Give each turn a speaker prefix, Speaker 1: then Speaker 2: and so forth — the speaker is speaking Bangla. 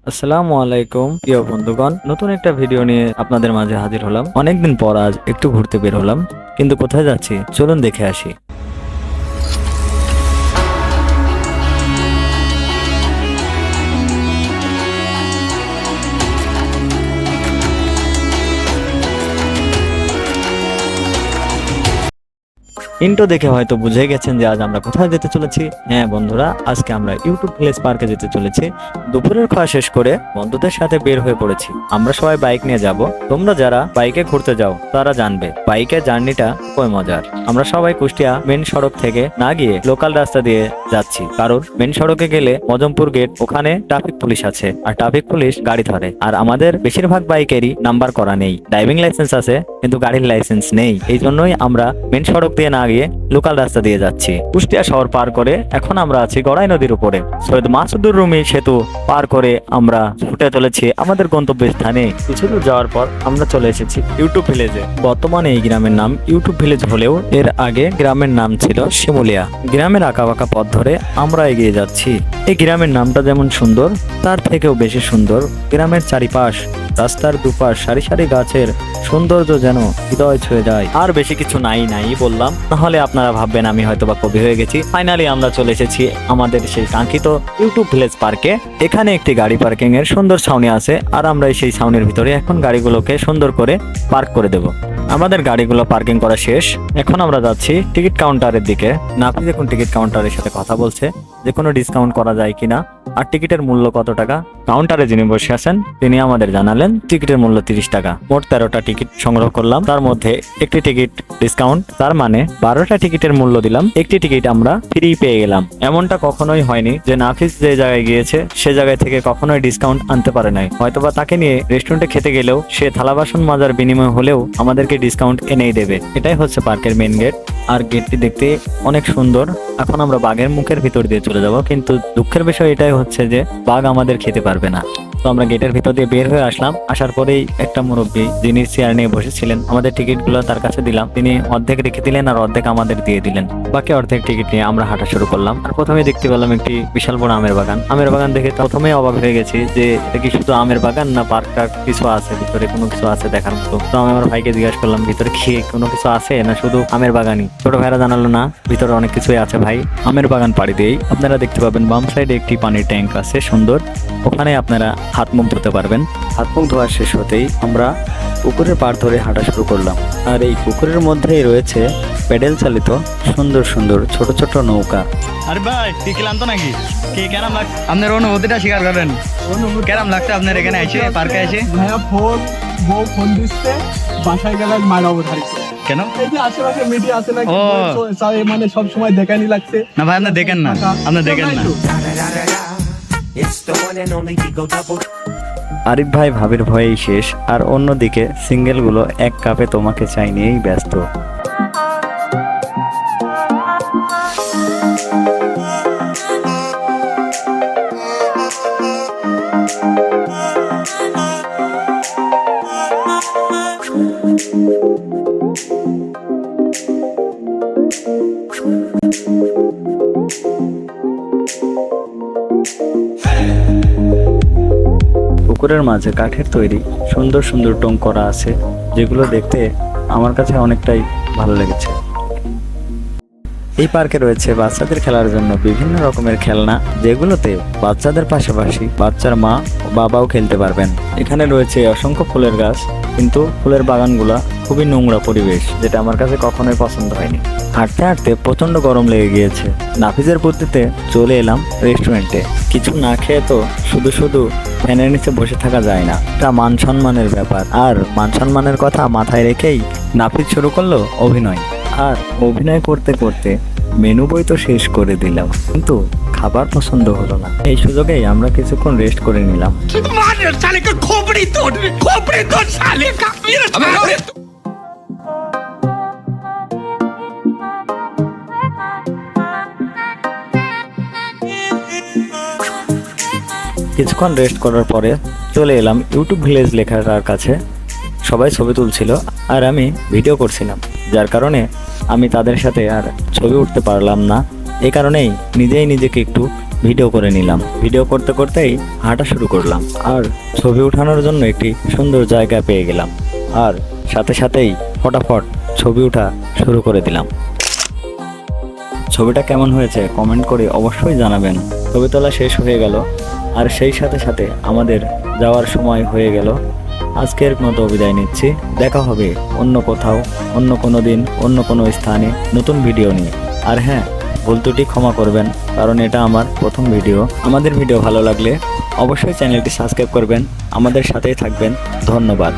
Speaker 1: আসসালামু আলাইকুম প্রিয় বন্ধুগণ, নতুন একটা ভিডিও নিয়ে আপনাদের মাঝে হাজির হলাম। অনেকদিন পর আজ একটু ঘুরতে বের হলাম, কিন্তু কোথায় যাচ্ছি চলুন দেখে আসি। ইন্টো দেখে হয়তো বুঝে গেছেন যে আজ আমরা কোথায় যেতে চলেছি। হ্যাঁ বন্ধুরা, আজকে আমরা ইউটিউব ভিলেজ পার্কে যেতে চলেছি। দুপুরের খাওয়া শেষ করে বন্ধুদের সাথে বের হয়ে পড়েছি। আমরা সবাই বাইক নিয়ে যাব। তোমরা যারা বাইকে ঘুরতে যাও তারা জানবে বাইকের জার্নিটা কই মজার। আমরা সবাই কুষ্টিয়া মেন সড়ক থেকে না গিয়ে লোকাল রাস্তা দিয়ে যাচ্ছি, কারণ মেন সড়কে গেলে মজমপুর গেট, ওখানে ট্রাফিক পুলিশ আছে আর ট্রাফিক পুলিশ গাড়ি ধরে। আর আমাদের বেশিরভাগ বাইকেরই নাম্বার করা নেই, ড্রাইভিং লাইসেন্স আছে কিন্তু গাড়ির লাইসেন্স নেই। এই জন্যই আমরা মেন সড়ক দিয়ে না গিয়ে লোকাল রাস্তা দিয়ে যাচ্ছি। কুষ্টিয়া শহর পার করে এখন আমরা আছি গড়াই নদীর উপরে। সৈয়দ মাসুদুর রুমি সেতু পার করে আমরা ছুটে চলেছি আমাদের গন্তব্য স্থানে। কিছু দূর যাওয়ার পর আমরা চলে এসেছি ইউটিউব ভিলেজে। বর্তমানে এই গ্রামের নাম ইউটিউব ভিলেজ হলেও এর আগে গ্রামের নাম ছিল শিমুলিয়া। গ্রামের আঁকাবাঁকা পথ ধরে আমরা এগিয়ে যাচ্ছি। এই গ্রামের নামটা যেমন সুন্দর, তার থেকেও বেশি সুন্দর গ্রামের চারিপাশ, রাস্তার দুপাশ সারি সারি গাছের সৌন্দর্য যেন হৃদয় ছুঁয়ে যায়। আর বেশি কিছু নাই বললাম, নাহলে আপনারা ভাববেন আমি হয়তোবা কবি হয়ে গেছি। ফাইনালি আমরা চলে এসেছি আমাদের সেই কাঙ্ক্ষিত ইউটিউব ভিলেজ পার্কে। এখানে একটি গাড়ি পার্কিং এর সুন্দর ছাউনি আছে, আর আমরা সেই ছাউনির ভিতরে এখন গাড়িগুলোকে সুন্দর করে পার্ক করে দেব। আমাদের গাড়িগুলো পার্কিং করা শেষ, এখন আমরা যাচ্ছি টিকিট কাউন্টারের দিকে। নাফিস এখন টিকিট কাউন্টারের সাথে কথা বলছে যে কোনো ডিসকাউন্ট করা যায় কিনা আর টিকিটের মূল্য কত টাকা। কাউন্টারে যিনি বসে আছেন তিনি আমাদের জানালেন টিকিটের মূল্য 30 টাকা। মোট 13টা টিকিট সংগ্রহ করলাম, তার মধ্যে একটি টিকিট ডিসকাউন্ট, তার মানে 12টা টিকিটের মূল্য দিলাম, একটি টিকিট আমরা ফ্রি পেয়ে গেলাম। এমনটা কখনোই হয়নি যে নাফিস যে জায়গায় গিয়েছে সে জায়গায় থেকে কখনোই ডিসকাউন্ট আনতে পারে নাই। হয়তোবা তাকে নিয়ে রেস্টুরেন্টে খেতে গেলেও সে থালা বাসন মাজার বিনিময় হলেও আমাদেরকে ডিসকাউন্ট এনেই দেবে। এটাই হচ্ছে পার্কের মেন গেট, আর গেটটি দেখতে অনেক সুন্দর। এখন আমরা বাঘের মুখের ভিতর দিয়ে চলে যাব, কিন্তু দুঃখের বিষয় এটাই হচ্ছে যে বাঘ আমাদের খেতে পারবে না। তো আমরা গেটের ভিতর দিয়ে বের হয়ে আসলাম। আসার পরেই একটা মুরব্বী যিনি চেয়ার নিয়ে বসেছিলেন, আমাদের টিকিট গুলো তার কাছে দিলাম। তিনি অর্ধেক রেখে দিলেন আর অর্ধেক আমাদের দিয়ে দিলেন। বাকি অর্ধেক টিকিট নিয়ে আমরা হাঁটা শুরু করলাম। আর প্রথমে দেখতে পেলাম একটি বিশাল বড় আমের বাগান। আমের বাগান দেখে প্রথমেই অবাক হয়ে গেছি যে এটা কি শুধু আমের বাগান না পার্ক টার্ক কিছু আছে, ভিতরে কোনো কিছু আছে দেখার মতো। তো আমি আমার ভাইকে জিজ্ঞাসা করলাম ভিতরে কি কোনো কিছু আছে না শুধু আমের বাগানই। ছোট ভাইরা জানালো না, ভিতরে অনেক কিছুই আছে ভাই। আমের বাগান পাড়ি দিয়েই আপনারা দেখতে পাবেন বাম সাইডে একটি পানির ট্যাঙ্ক আছে সুন্দর, ওখানে আপনারা হাত মুখ ধুতে পারবেন। হাত মুখ ধোয়া শেষ হতেই আমরা পুকুরের পাড় ধরে হাঁটা শুরু করলাম। আর এই পুকুরের মধ্যেই রয়েছে প্যাডেল চালিত সুন্দর সুন্দর ছোট ছোট নৌকা।
Speaker 2: আরে ভাই কি ক্লান্ত নাকি? কি কেরাম লাগছে আপনার অনুভূতিটা শেয়ার করেন। কেরাম লাগছে আপনার এখানে এসে পার্কে এসে?
Speaker 3: ভাইয়া বউ ফোন দিচ্ছে, বাসায় গেলে মায়ের অবধারিছে।
Speaker 2: কেন?
Speaker 3: এই যে আশেপাশে মিডিয়া আছে নাকি, মানে সব সময় দেখানি লাগছে।
Speaker 2: না ভাই আপনি দেখেন না, আপনি দেখেন না।
Speaker 1: আরিফ ভাই ভাবির ভয়েই শেষ, আর অন্যদিকে সিঙ্গেল গুলো এক কাপে তোমাকে চাই নিয়েই ব্যস্ত। পুকুরের মাঝে কাঠের তৈরি সুন্দর সুন্দর টং করা আছে, যেগুলো দেখতে আমার কাছে অনেকটাই ভালো লেগেছে। এই পার্কে রয়েছে বাচ্চাদের খেলার জন্য বিভিন্ন রকমের খেলনা, যেগুলোতে বাচ্চাদের পাশাপাশি বাচ্চার মা ও বাবাও খেলতে পারবেন। এখানে রয়েছে অসংখ্য ফুলের গাছ, কিন্তু ফুলের বাগানগুলা খুবই নোংরা পরিবেশ, যেটা আমার কাছে কখনোই পছন্দ হয়নি। হাঁটতে হাঁটতে প্রচন্ড গরম লেগে গিয়েছে। নাফিজের বুদ্ধিতে চলে এলাম রেস্টুরেন্টে। কিছু না খেয়ে তো শুধু শুধু ফ্যানের নিচে বসে থাকা যায় না, এটা মান সম্মানের ব্যাপার। আর মান সম্মানের কথা মাথায় রেখেই নাফিজ শুরু করলো অভিনয়। আর অভিনয় করতে করতে মেনু বই তো শেষ করে দিলাম, কিন্তু খাবার পছন্দ হলো না। এই সুযোগেই আমরা কিছুক্ষণ রেস্ট করে নিলাম। কিছুক্ষণ রেস্ট করার পরে চলে এলাম ইউটিউব ভিলেজ লেখাটার কাছে। সবাই ছবি তুলছিল আর আমি ভিডিও করছিলাম, যার কারণে আমি তাদের সাথে আর ছবি উঠতে পারলাম না। এই কারণেই নিজেই নিজেকে একটু ভিডিও করে নিলাম। ভিডিও করতে করতেই হাঁটা শুরু করলাম আর ছবি ওঠানোর জন্য একটি সুন্দর জায়গা পেয়ে গেলাম আর সাথে সাথেই ফটাফট ছবি ওঠা শুরু করে দিলাম। ছবিটা কেমন হয়েছে কমেন্ট করে অবশ্যই জানাবেন। ছবি তোলা শেষ হয়ে গেল আর সেই সাথে সাথে আমাদের যাওয়ার সময় হয়ে গেল। আজকের মতো বিদায় নিচ্ছি। দেখা হবে অন্য কোথাও, অন্য কোনো দিন, অন্য কোনো স্থানে নতুন ভিডিও নিয়ে। আর হ্যাঁ, ভুল ত্রুটি ক্ষমা করবেন, কারণ এটা আমার প্রথম ভিডিও। আমাদের ভিডিও ভালো লাগলে অবশ্যই চ্যানেলটি সাবস্ক্রাইব করবেন, আমাদের সাথেই থাকবেন। ধন্যবাদ।